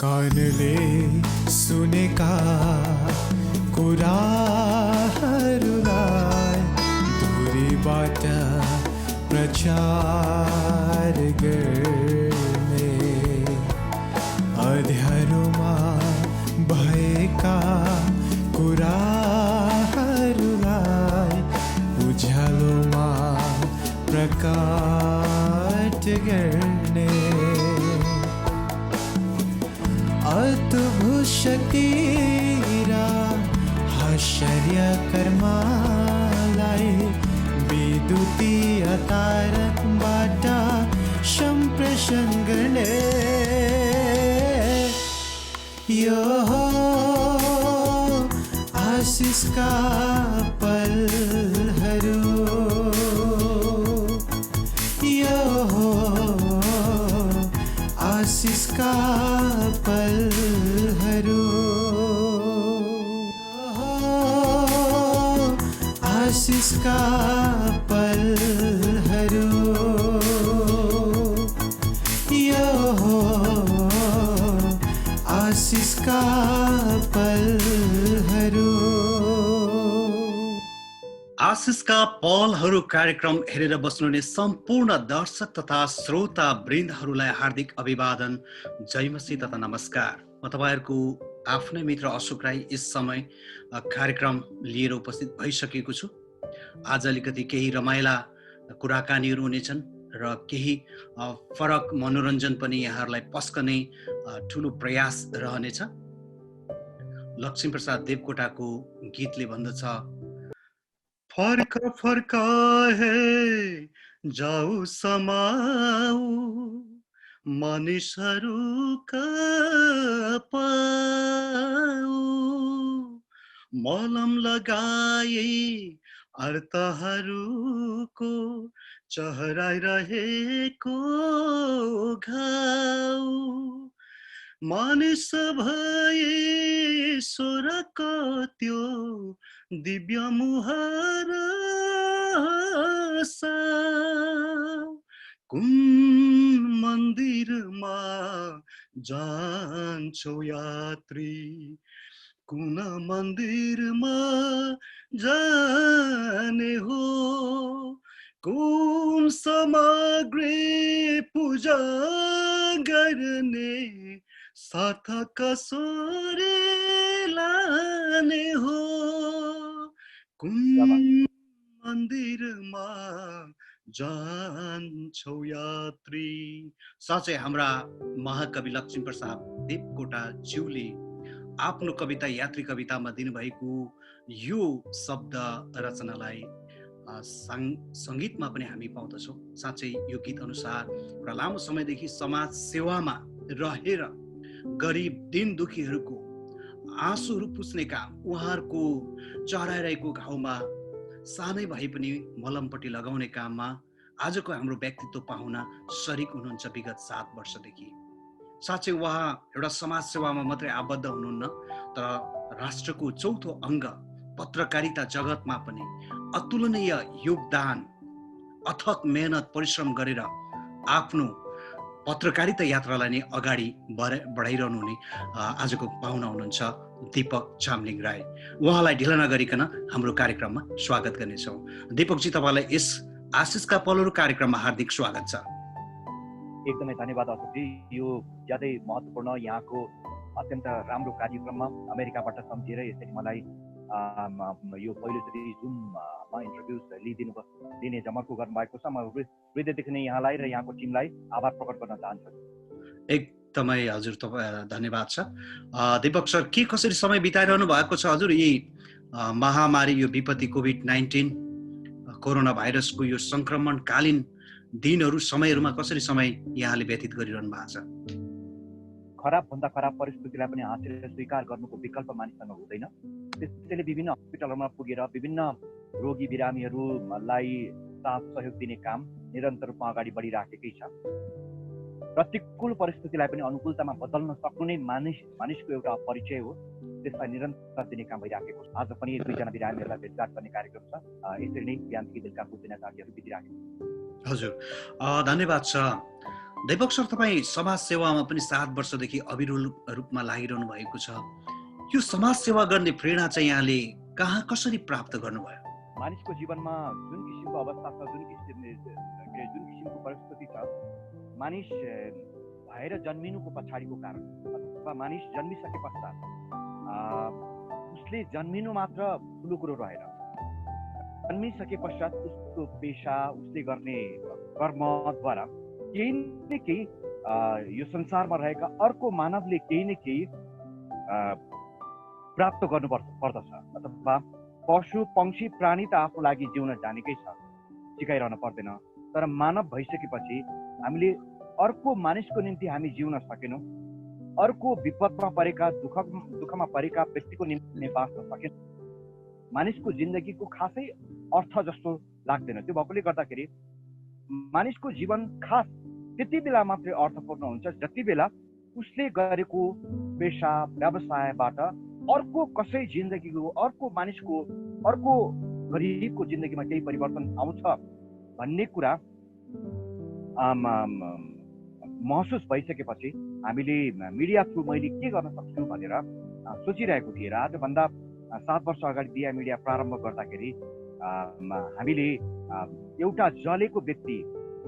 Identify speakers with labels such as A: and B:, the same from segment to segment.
A: कानले सुनेका कुराहरूलाई दूरीबाट प्रचार गर्ने, अँध्यारोमा भएका कुराहरूलाई उज्यालोमा प्रकट गर्ने, अद्भुत शक्ति र आश्चर्य कर्मलाई विद्युतीय तारबाट सम्प्रेषण गर्ने, यो हो आशिषका पलहरू, यो हो आशिषका पलहरू, आशिषका पलहरू, यो हो आशिषका पलहरू।
B: आशिषका पलहरू कार्यक्रम हेरेर बस्नुहुने सम्पूर्ण दर्शक तथा श्रोता वृन्दहरूलाई हार्दिक अभिवादन, जयमसी तथा नमस्कार। म तपाईँहरूको आफ्नै मित्र अशोक राई यस समय कार्यक्रम लिएर उपस्थित भइसकेको छु। आज अलिकति केही रमाइला कुराकानीहरू हुनेछन् र केही फरक मनोरञ्जन पनि यहाँहरूलाई पस्कने ठुलो प्रयास रहनेछ। लक्ष्मीप्रसाद देवकोटाको गीतले भन्दछ, फर्क फर्क है जाऊ समाऊ मानिसहरूका पाऊ, मलम लगाए अर्थहरूको चहराइरहेको घाउ, मानिस भए ईश्वरको त्यो दिव्य मुहार साउ, कुन मन्दिरमा जान्छौ यात्री, कुन मन्दिरमा जाने हो, कुन सामग्री पूजा गर्ने, सार्थक सोरे लाने हो, कुन मन्दिरमा जान्छौ यात्री। साँच्चै हाम्रा महाकवि लक्ष्मीप्रसाद देवकोटा ज्यूले आफ्नो कविता यात्री कवितामा दिनुभएको यो शब्द रचनालाई सङ्गीतमा पनि हामी पाउँदछौँ। साँच्चै यो गीत अनुसार एउटा लामो समयदेखि समाज सेवामा रहेर गरिब दिन दुखीहरूको आँसुहरू पुस्ने काम, उहाँहरूको चढाइरहेको घाउमा सानै भए पनि मलमपट्टि लगाउने काममा आजको हाम्रो व्यक्तित्व पाहुना सरिक हुनुहुन्छ विगत 7 वर्षदेखि। साँच्चै उहाँ एउटा समाज सेवामा मात्रै आबद्ध हुनुहुन्न, तर राष्ट्रको चौथो अङ्ग पत्रकारिता जगतमा पनि अतुलनीय योगदान, अथक मेहनत परिश्रम गरेर आफ्नो पत्रकारिता यात्रालाई नै अगाडि बढाइरहनु हुने आजको पाहुना हुनुहुन्छ दीपक चामलिङ राई। उहाँलाई ढिला नगरिकन हाम्रो कार्यक्रममा स्वागत गर्नेछौँ। दीपकजी, तपाईँलाई यस आशिषका पलहरू कार्यक्रममा हार्दिक स्वागत छ।
C: एकदमै धन्यवाद अशोकजी। यो ज्यादै महत्त्वपूर्ण यहाँको अत्यन्त राम्रो कार्यक्रममा अमेरिकाबाट सम्झिएर यसरी मलाई यो पहिलोचोटि जुममा इन्टरभ्युज लिने जमर्को गर्नुभएको छ। म हृदयदेखि नै यहाँलाई र यहाँको टिमलाई आभार प्रकट गर्न चाहन्छु।
B: एकदमै हजुर, तपाईँ धन्यवाद छ। दीपक सर, के कसरी समय बिताइरहनु भएको छ हजुर यी महामारी, यो विपत्ति कोभिड-19 कोरोना भाइरसको यो सङ्क्रमणकालीन दिनहरू, समयहरूमा कसरी समय यहाँले व्यतीत गरिरहनु भएको छ?
C: खराबभन्दा खराब परिस्थितिलाई पनि हाँसेर स्वीकार गर्नुको विकल्प मानिससँग हुँदैन। त्यसैले विभिन्न हस्पिटलहरूमा पुगेर विभिन्न रोगी बिरामीहरूलाई साथ सहयोग दिने काम निरन्तर रूपमा अगाडि बढिराखेकै छ। प्रतिकूल परिस्थितिलाई पनि अनुकूलतामा बदल्न सक्नु नै मानिसको एउटा परिचय हो। त्यसलाई निरन्तर दिने काम भइराखेको छ। आज पनि 2 जना बिरामीहरूलाई भेटघाट गर्ने कार्यक्रम छ। यसरी नै बिहानदेखि बेलुकाको दिनचर्याहरू बितिराखेको छ।
B: हजुर, धन्यवाद छ। दीपक सर, तपाईँ समाज सेवामा पनि 7 वर्षदेखि अविरल रूपमा लागिरहनु भएको छ। यो समाज सेवा गर्ने प्रेरणा चाहिँ यहाँले कहाँ कसरी प्राप्त गर्नुभयो?
C: मानिसको जीवनमा जुन किसिमको अवस्था छ, जुन किसिमको परिस्थिति छ, मानिस भएर जन्मिनुको पछाडिको कारण अथवा मानिस जन्मिसके पश्चात उसले जन्मिनु मात्र ठुलो कुरो रहेन। जन्मिसके पश्चात उसको पेसा, उसले गर्ने कर्मद्वारा केही न केही यो संसारमा रहेका अर्को मानवले केही न केही प्राप्त गर्नु पर्दछ। अथवा पशु पक्षी प्राणी त आफ्नो लागि जिउन जानेकै छ, सिकाइरहन पर्दैन। तर मानव भइसकेपछि हामीले अर्को मानिसको निम्ति हामी जिउन सकेनौँ, अर्को विपदमा परेका दुःखमा परेका व्यक्तिको निम्ति बाँच्न सकेनौँ। मानिसको जिन्दगीको खासै अर्थ जस्तो लाग्दैन। त्यो भएकोले गर्दाखेरि मानिसको जीवन खास त्यति बेला मात्रै अर्थपूर्ण हुन्छ जति बेला उसले गरेको पेसा व्यवसायबाट अर्को कसै जिन्दगीको, अर्को मानिसको, अर्को गरिबको जिन्दगीमा केही परिवर्तन आउँछ भन्ने कुरा महसुस भइसकेपछि हामीले मिडिया थ्रु मैले के गर्न सक्छु भनेर सोचिरहेको थिएँ। र आजभन्दा 7 वर्ष अगाडि दिया मिडिया प्रारम्भ गर्दाखेरि हामीले एउटा जलेको व्यक्ति,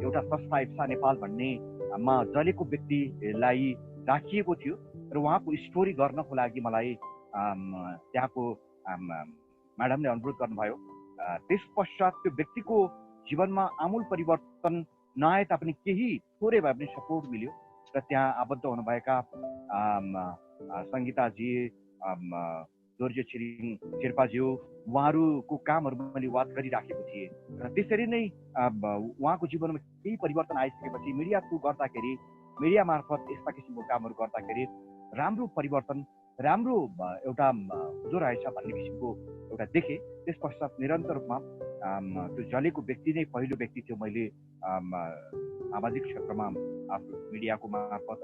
C: एउटा संस्था इप्सा नेपाल भन्नेमा जलेको व्यक्तिलाई राखिएको थियो र उहाँको स्टोरी गर्नको लागि मलाई त्यहाँको म्याडमले अनुरोध गर्नुभयो। त्यस पश्चात त्यो व्यक्तिको जीवनमा आमूल परिवर्तन नआए तापनि केही थोरै भए पनि सपोर्ट मिल्यो र त्यहाँ आबद्ध हुनुभएका सङ्गीताजी, जोर्जे छिरिङ शेर्पाज्यू, उहाँहरूको कामहरू मैले वाच गरिराखेको थिएँ। र त्यसरी नै उहाँको जीवनमा केही परिवर्तन आइसकेपछि मिडिया थ्रु गर्दाखेरि, मिडिया मार्फत यस्ता किसिमको कामहरू गर्दाखेरि राम्रो परिवर्तन, राम्रो एउटा हुँदो रहेछ भन्ने किसिमको एउटा देखेँ। त्यस पश्चात निरन्तर रूपमा त्यो जलेको व्यक्ति नै पहिलो व्यक्ति थियो मैले सामाजिक क्षेत्रमा आफ्नो मिडियाको मार्फत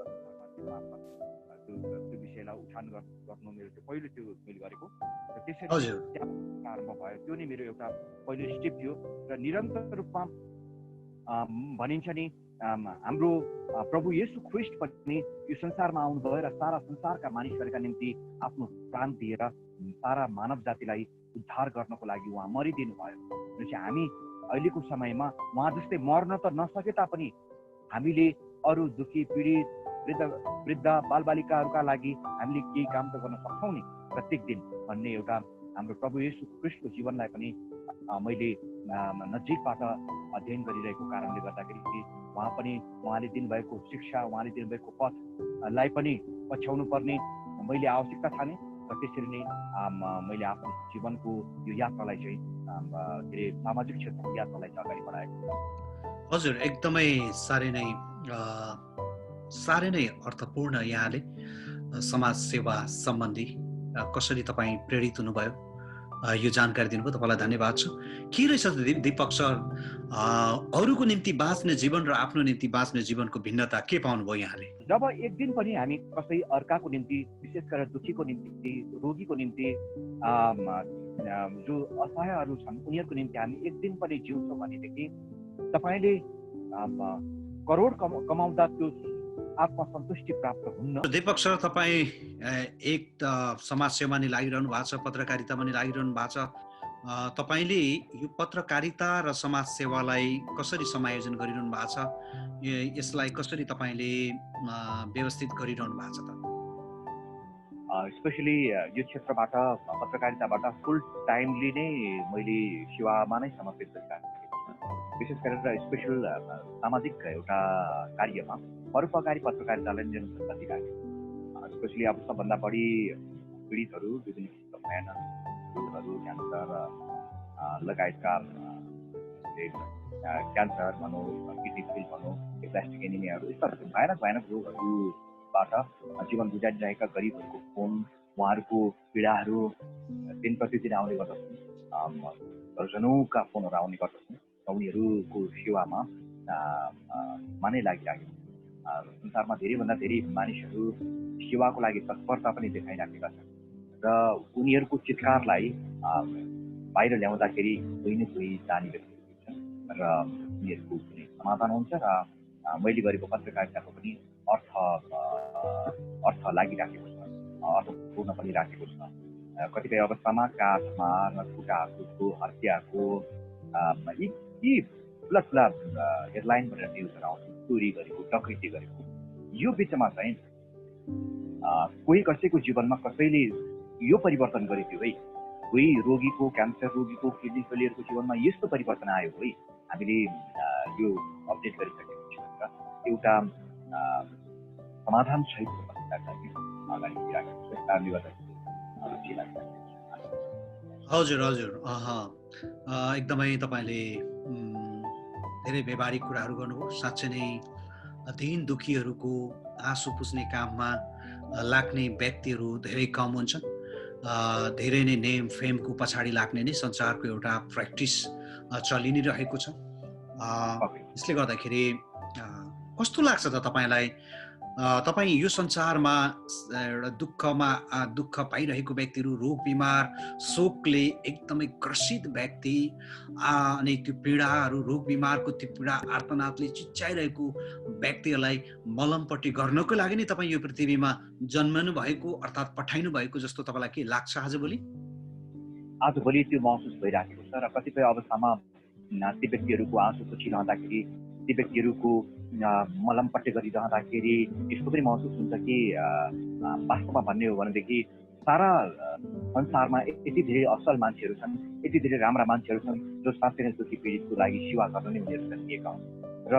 C: त्यो विषयलाई उठान गर्नु मेरो त्यो पहिलो त्यो मैले गरेको। र त्यसरी प्रारम्भ भयो। त्यो नै मेरो एउटा पहिलो स्टेप थियो। र निरन्तर रूपमा भनिन्छ नि हाम्रो प्रभु येशू ख्रिस्ट पनि यो संसारमा आउनुभयो र सारा संसारका मानिसहरूका निम्ति आफ्नो प्राण दिएर सारा मानव जातिलाई उद्धार गर्नको लागि उहाँ मरिदिनु भयो। र चाहिँ हामी अहिलेको समयमा उहाँ जस्तै मर्न त नसके तापनि हामीले अरू दुःखी, पीडित, वृद्ध बालबालिकाहरूका लागि हामीले केही काम त गर्न सक्छौँ नि प्रत्येक दिन भन्ने एउटा हाम्रो प्रभु येशू ख्रिस्टको जीवनलाई पनि मैले नजिकबाट अध्ययन गरिरहेको कारणले गर्दाखेरि उहाँले दिनुभएको शिक्षा, उहाँले दिनुभएको पथलाई पनि पछ्याउनु पर्ने मैले आवश्यकता ठाने। र त्यसरी नै मैले आफ्नो जीवनको यो यात्रालाई चाहिँ के अरे सामाजिक क्षेत्रको यात्रालाई चाहिँ अगाडि बढाएको।
B: हजुर, एकदमै साह्रै नै अर्थपूर्ण यहाँले समाज सेवा सम्बन्धी कसरी तपाईँ प्रेरित हुनुभयो यो जानकारी दिनुभयो। तपाईँलाई धन्यवाद छ। के रहेछ दीपक सर, अरूको निम्ति बाँच्ने जीवन र आफ्नो निम्ति बाँच्ने जीवनको भिन्नता के पाउनुभयो यहाँले?
C: जब एक दिन पनि हामी कसै अर्काको निम्ति, विशेष गरेर दुःखीको निम्ति, रोगीको निम्ति, जो असहायहरू छन् उनीहरूको निम्ति हामी एक दिन पनि जिउँछौँ भनेदेखि तपाईँले करोड कमाउँदा त्यो आत्मसन्तुष्टि प्राप्त हुन्न।
B: दीपक सर, तपाईँ एक समाज सेवा नि लागिरहनु भएको छ, पत्रकारिता पनि लागिरहनु भएको छ। तपाईँले यो पत्रकारिता र समाज सेवालाई कसरी समायोजन गरिरहनु भएको छ? यसलाई कसरी तपाईँले व्यवस्थित गरिरहनु भएको छ त?
C: स्पेसली यो क्षेत्रबाट, पत्रकारिताबाट फुल टाइमली नै मैले सेवामा नै समर्पित गरिरहेको छु। विशेष गरेर स्पेसल सामाजिक एउटा कार्यमा परोपकारी पत्रकारितालाई निरन्तरता दिइरहेको छु। स्पेसली अब सबभन्दा बढी पीडितहरू, विभिन्न किसिमका भयानकहरू, क्यान्सर लगायतका क्यान्सर भनौँ, किडनी फेल भनौँ, प्लास्टिक एनिमियाहरू, यस्ता भयानक रोगहरूबाट जीवन गुजारिरहेका गरिबहरूको फोन, उहाँहरूको पीडाहरू दिन प्रतिदिन आउने गर्दछन्। दर्जनौँका फोनहरू आउने गर्दछन्। उनीहरूको सेवामा मानै लागिरहेको छ। संसारमा धेरैभन्दा धेरै मानिसहरू सेवाको लागि तत्परता पनि देखाइराखेका छन् र उनीहरूको चितकारलाई बाहिर ल्याउँदाखेरि कोही न कोही जाने व्यक्तिहरू छन् र उनीहरूको कुनै समाधान हुन्छ र मैले गरेको पत्रकारिताको पनि अर्थ लागिराखेको छ, अर्थपूर्ण पनि राखेको छ। कतिपय अवस्थामा काठमा खुट्टाहरूको हत्याको यी ठुला ठुला हेडलाइनबाट न्युजहरू आउँछ, चोरी गरेको, डकैती गरेको। यो बिचमा चाहिँ कोही कसैको जीवनमा कसैले यो परिवर्तन गरिदियो है, कोही रोगीको, क्यान्सर रोगीको, किडनी फेलियरको जीवनमा यस्तो परिवर्तन आयो है, हामीले यो अपडेट गरिसकेको छौँ र एउटा समाधान सहितको पत्रकारिता अगाडि बढिरहेको छ। यस कारणले गर्दाखेरि
B: हजुर हजुर एकदमै तपाईँले धेरै व्यवहारिक कुराहरू गर्नुभयो। साँच्चै नै दीन दुखीहरूको आँसु पुस्ने काममा लाग्ने व्यक्तिहरू धेरै कम हुन्छन्। धेरै नै नेम फेमको पछाडि लाग्ने नै संसारको एउटा प्र्याक्टिस चलि नै रहेको छ। यसले गर्दाखेरि कस्तो लाग्छ त तपाईँलाई? तपाईँ यो संसारमा एउटा दुःख पाइरहेको व्यक्तिहरू, रोग बिमार, शोकले एकदमै ग्रसित व्यक्ति अनि त्यो पीडाहरू, रोग बिमारको त्यो पीडा आर्तनादले चिच्याइरहेको व्यक्तिहरूलाई मलमपट्टि गर्नको लागि नै तपाईँ यो पृथ्वीमा जन्मनु भएको अर्थात् पठाइनु भएको जस्तो तपाईँलाई के लाग्छ आजभोलि?
C: आजभोलि त्यो महसुस भइराखेको छ र कतिपय अवस्थामा ती व्यक्तिहरूको आँसु पुछिरहँदाखेरि, ती व्यक्तिहरूको मलमपट्टि गरिरहँदाखेरि यस्तो पनि महसुस हुन्छ कि वास्तवमा भन्ने हो भनेदेखि सारा संसारमा यति धेरै असल मान्छेहरू छन्, यति धेरै राम्रा मान्छेहरू छन् जो साँच्चै नै दुखी पीडितको लागि सेवा गर्न नै उनीहरू जन्मिएका हुन्। र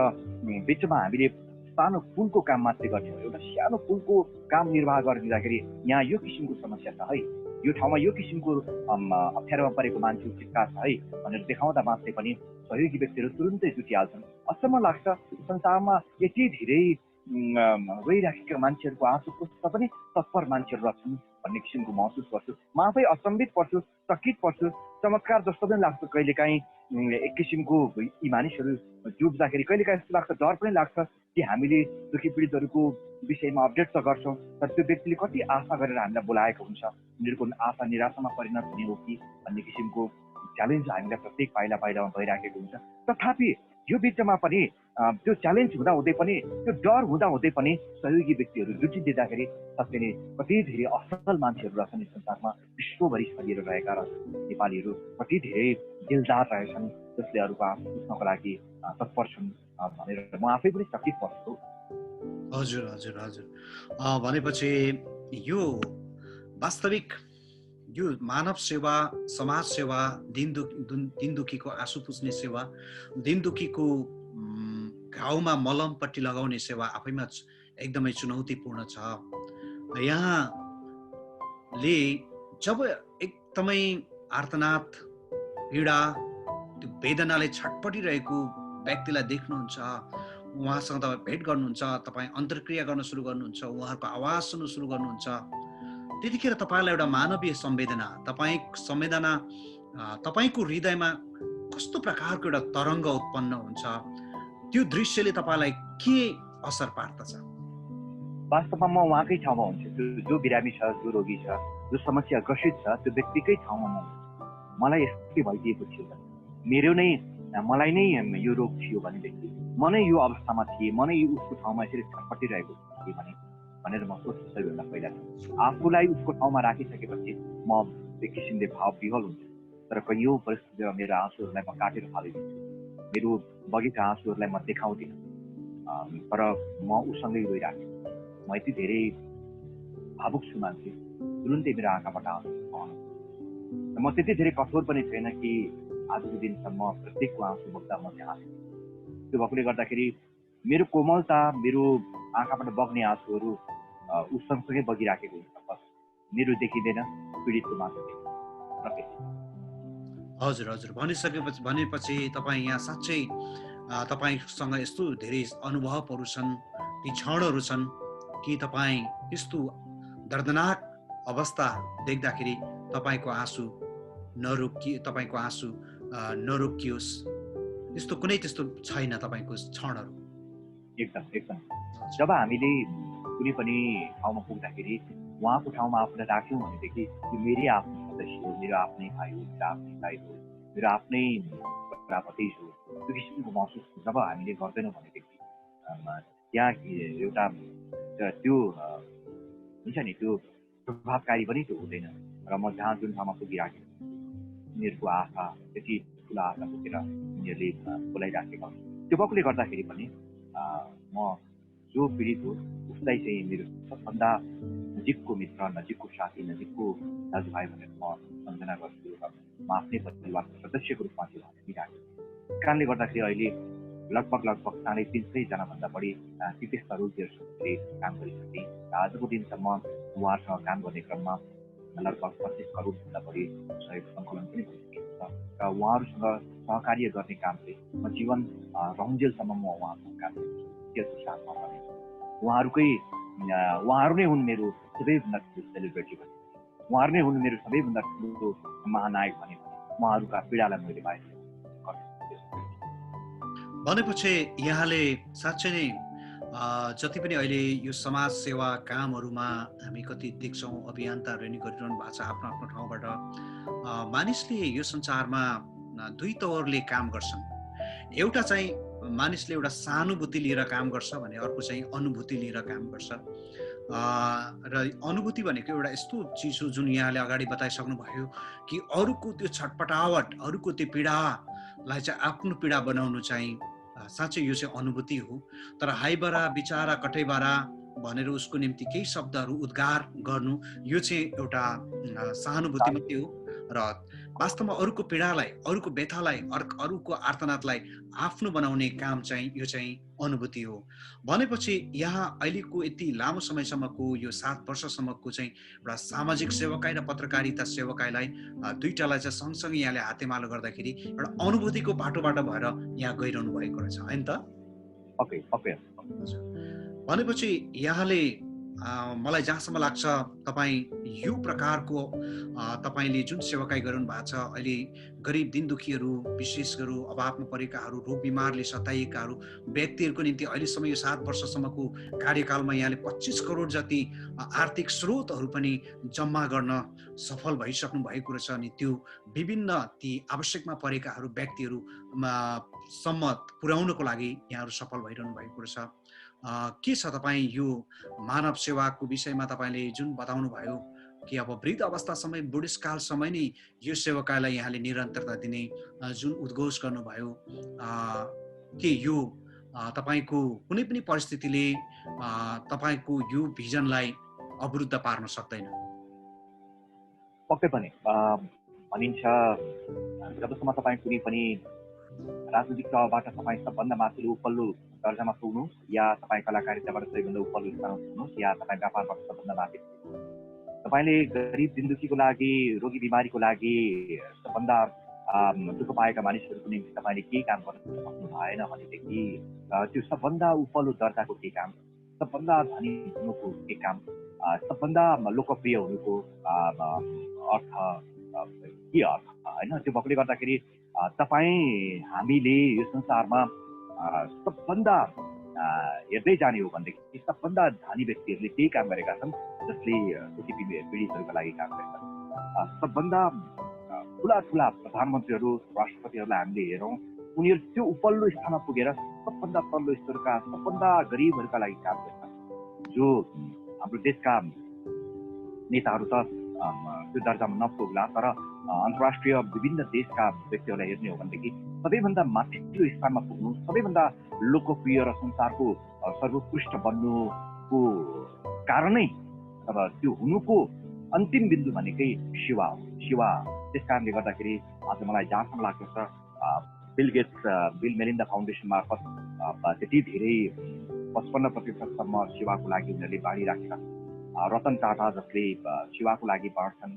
C: बिचमा हामीले सानो पुलको काम मात्रै गर्थ्यौँ। एउटा सानो पुलको काम निर्वाह गरिदिँदाखेरि यहाँ यो किसिमको समस्या छ है, यो ठाउँमा यो किसिमको अप्ठ्यारोमा परेको मान्छे चित्कार छ है भनेर देखाउँदा मात्रै पनि सहयोगी व्यक्तिहरू तुरुन्तै जुटिहाल्छन्। अचम्म लाग्छ, संसारमा यति धेरै रोइराखेका मान्छेहरूको आँसु पुस्न पनि तत्पर मान्छेहरू रहेछन् भन्ने किसिमको महसुस गर्छु। म आफै अचम्बित पर्छु, चकित पर्छु, चमत्कार जस्तो पनि लाग्छ कहिलेकाहीँ। एक किसिमको यी मानिसहरू जुट्दाखेरि कहिलेकाहीँ यस्तो लाग्छ, डर पनि लाग्छ कि हामीले दुखी पीडितहरूको विषयमा अपडेट त गर्छौँ, तर त्यो व्यक्तिले कति आशा गरेर हामीलाई बोलाएको हुन्छ, उनीहरूको आशा निराशामा परिणत हुने हो कि भन्ने किसिमको च्यालेन्ज हामीलाई प्रत्येक पाइला पाइलामा भइराखेको हुन्छ। तथापि यो बिचमा पनि त्यो च्यालेन्ज हुँदाहुँदै पनि, त्यो डर हुँदाहुँदै पनि सहयोगी व्यक्तिहरू जुटिदिँदाखेरि साँच्चै नै कति धेरै असल मान्छेहरू रहेछन् संसारमा, विश्वभरि छरिएर रहेका रहेछन्। नेपालीहरू कति धेरै दिलदार रहेछन् जसले अरूको आँसु पुस्नको लागि तत्पर छन् भनेर म आफै पनि चकित पर्छु।
B: हजुर हजुर हजुर भनेपछि यो वास्तविक यो मानव सेवा, समाज सेवा, दिन दुखीको आँसु पुस्ने सेवा, दिन दुखीको घाउमा मलमपट्टि लगाउने सेवा आफैमा एकदमै चुनौतीपूर्ण छ। यहाँले जब एकदमै आर्तनाद, पीडा, त्यो वेदनाले छटपटिरहेको व्यक्तिलाई देख्नुहुन्छ, उहाँसँग तपाईँ भेट गर्नुहुन्छ, तपाईँ अन्तर्क्रिया गर्न सुरु गर्नुहुन्छ, उहाँहरूको आवाज सुन्नु सुरु गर्नुहुन्छ, त्यतिखेर तपाईँलाई एउटा मानवीय संवेदना, तपाईँको हृदयमा कस्तो प्रकारको एउटा तरङ्ग उत्पन्न हुन्छ? त्यो दृश्यले तपाईँलाई के असर पार्दछ?
C: वास्तवमा म उहाँकै ठाउँमा हुन्छु, जो बिरामी छ, जो रोगी छ, जो समस्या ग्रसित छ, त्यो व्यक्तिकै ठाउँमा म हुन्छु। मलाई यस्तै भइदिएको थियो, मलाई नै यो रोग थियो भनेदेखि, म नै यो अवस्थामा थिएँ, म नै उसको ठाउँमा यसरी छटपटिरहेको थिएँ भनेर म सोच्छु। सबैभन्दा पहिला आफूलाई उसको ठाउँमा राखिसकेपछि म एक किसिमले भाव विहल हुन्छु। तर कैयौँ परिस्थितिमा मेरो आँसुहरूलाई म काटेर फालिदिन्छु, मेरो बगेका आँसुहरूलाई म देखाउँदिनँ, तर म उसँगै रोइराखेँ। म यति धेरै भावुक छु मान्छे, तुरुन्तै मेरो आँखाबाट आँसु आउँछ। म त्यति धेरै कठोर पनि छैन कि आजको दिनसम्म प्रत्येकको आँसु बग्दा म चाहिँ हाँस्छु। त्यो भएकोले गर्दाखेरि मेरो कोमलता, मेरो आँखाबाट बग्ने आँसुहरू उसँगसँगै बगिराखेको हुन्छ। बस मेरो देखिँदैन, पीडितको मात्र देखिन्छ।
B: हजुर हजुर भनेपछि तपाईँ यहाँ साँच्चै तपाईँसँग यस्तो धेरै अनुभवहरू छन्, ती क्षणहरू छन् कि तपाईँ यस्तो दर्दनाक अवस्था देख्दाखेरि तपाईँको आँसु नरोकियोस्, यस्तो कुनै त्यस्तो छैन तपाईँको क्षणहरू?
C: एकदम जब हामीले कुनै पनि ठाउँमा पुग्दाखेरि उहाँको ठाउँमा आफूलाई राख्यौँ भनेदेखि यो मेरै आफ्नो सदस्य हो, मेरो आफ्नै भाइ हो, मेरो आफ्नै दाइ हो, मेरो आफ्नै भतिज हो। त्यो किसिमको महसुस जब हामीले गर्दैनौँ भनेदेखि त्यहाँ एउटा त्यो हुन्छ नि त्यो प्रभावकारी पनि त्यो हुँदैन र म जहाँ जुन ठाउँमा पुगिराखेको उनीहरूको आशा त्यति ठुलो आशा बोकेर उनीहरूले बोलाइराखेका हुन्छ। त्यो भएकोले गर्दाखेरि पनि म जो पीडित हो उसलाई चाहिँ मेरो सबभन्दा नजिकको मित्र, नजिकको साथी, नजिकको दाजुभाइ भनेर म सम्झना गर्छु र म आफ्नै परिवारको सदस्यको रूपमा त्यो हेरिराखेको। त्यस कारणले गर्दाखेरि अहिले लगभग 350 जनाभन्दा बढी चिकित्सक रोगीहरूसँग काम गरिसकेँ र आजको दिनसम्म उहाँहरूसँग काम गर्ने क्रममा लगभग 25 करोडभन्दा बढी सहयोग सङ्कलन पनि भइसकेको छ र उहाँहरूसँग सहकार्य गर्ने काम चाहिँ म जीवन रहन्जेलसम्म म उहाँसँग काम गर्छु। त्यसको साथमा पनि उहाँहरू नै हुन् मेरो सबैभन्दा ठुलो सेलिब्रेटी भने, उहाँहरू नै हुन् मेरो सबैभन्दा ठुलो महानायक भने उहाँहरूका पीडालाई मैले बाहिर
B: भनेपछि यहाँले साँच्चै नै जति पनि अहिले यो समाज सेवा कामहरूमा हामी कति देख्छौँ, अभियन्ताहरू नि गरिरहनु भएको छ आफ्नो आफ्नो ठाउँबाट। मानिसले यो संसारमा दुई तवरले काम गर्छन्। एउटा चाहिँ मानिसले एउटा सहानुभूति लिएर काम गर्छ भने अर्को चाहिँ अनुभूति लिएर काम गर्छ। र अनुभूति भनेको एउटा यस्तो चिज हो जुन यहाँले अगाडि बताइसक्नु भयो कि अरूको त्यो छटपटावट, अरूको त्यो पीडालाई चाहिँ आफ्नो पीडा बनाउनु चाहिँ साँच्चै यो चाहिँ अनुभूति हो। तर हाइबारा बिचारा कठैबारा भनेर उसको निम्ति केही शब्दहरू उद्गार गर्नु यो चाहिँ एउटा सहानुभूति मात्रै हो र वास्तवमा अरूको पीडालाई, अरूको व्यथालाई, अरूको आर्तनादलाई आफ्नो बनाउने काम चाहिँ यो चाहिँ अनुभूति हो। भनेपछि यहाँ अहिलेको यति लामो समयसम्मको यो 7 वर्षसम्मको चाहिँ एउटा सामाजिक सेवकाई र पत्रकारिता सेवकाईलाई दुईटालाई चाहिँ सँगसँगै यहाँले हातेमालो गर्दाखेरि एउटा अनुभूतिको बाटोबाट भएर यहाँ गइरहनु भएको रहेछ होइन त? भनेपछि यहाँले मलाई जहाँसम्म लाग्छ तपाईँ यो प्रकारको तपाईँले जुन सेवाकाई गरिरहनु भएको छ अहिले गरिब दिनदुखीहरू, विशेष गरी अभावमा परेकाहरू, रोग बिमारले सताइएकाहरू व्यक्तिहरूको निम्ति अहिलेसम्म यो 7 वर्षसम्मको कार्यकालमा यहाँले 25 करोड जति आर्थिक स्रोतहरू पनि जम्मा गर्न सफल भइसक्नु भएको रहेछ। अनि त्यो विभिन्न ती आवश्यकमा परेकाहरू व्यक्तिहरूसम्म पुर्याउनको लागि यहाँहरू सफल भइरहनु भएको रहेछ। के छ तपाईँ यो मानव सेवाको विषयमा तपाईँले जुन बताउनु भयो कि अब वृद्ध अवस्थासम्म, बुढेसकालसम्म नै यो सेवाकाईलाई यहाँले निरन्तरता दिने जुन उद्घोष गर्नुभयो, के यो तपाईँको कुनै पनि परिस्थितिले तपाईँको यो भिजनलाई अवरुद्ध पार्न सक्दैन?
C: पक्कै पनि भनिन्छ जबसम्म तपाईँ कुनै पनि राजनीतिक तहबाट तपाईँ सबभन्दा माथिल्लो उपल्लो दर्जामा पुग्नु या तपाईँ कलाकारिताबाट सबैभन्दा उपल्लो स्थानमा पुग्नुहोस् या तपाईँ व्यापारबाट सबभन्दा माथि, तपाईँले गरिब दिनदुखीको लागि, रोगी बिमारीको लागि, सबभन्दा दुःख पाएका मानिसहरूको निम्ति तपाईँले केही काम गर्न सक्नु भएन भनेदेखि त्यो सबभन्दा उपल्लो दर्जाको केही काम, सबभन्दा धनी हुनुको केही काम, सबभन्दा लोकप्रिय हुनुको अर्थ के अर्थ होइन? त्यो भएकोले गर्दाखेरि तपाईँ हामीले यो संसारमा सबभन्दा हेर्दै जाने हो भनेदेखि सबभन्दा धनी व्यक्तिहरूले त्यही काम गरेका छन् जसले दुखी पीडितहरूका लागि काम गरेका छन्। सबभन्दा ठुला प्रधानमन्त्रीहरू, राष्ट्रपतिहरूलाई हामीले हेरौँ, उनीहरू त्यो उपल्लो स्थानमा पुगेर सबभन्दा तल्लो स्तरका सबभन्दा गरिबहरूका लागि काम गर्छन्। जो हाम्रो देशका नेताहरू त त्यो दर्जामा नपुग्ला, तर अन्तर्राष्ट्रिय विभिन्न देशका व्यक्तिहरूलाई हेर्ने हो भनेदेखि सबैभन्दा माथिल्लो स्थानमा पुग्नु, सबैभन्दा लोकप्रिय र संसारको सर्वोत्कृष्ट बन्नुको कारणै अब त्यो हुनुको अन्तिम बिन्दु भनेकै सेवा हो। सेवा त्यस कारणले गर्दाखेरि आज मलाई जहाँसम्म लाग्छ बिल मेलिन्डा फाउन्डेसन मार्फत त्यति धेरै 55% सेवाको लागि उनीहरूले बाँडिराखेका छन्। रतन टाटा जसले सेवाको लागि बाँड्छन्,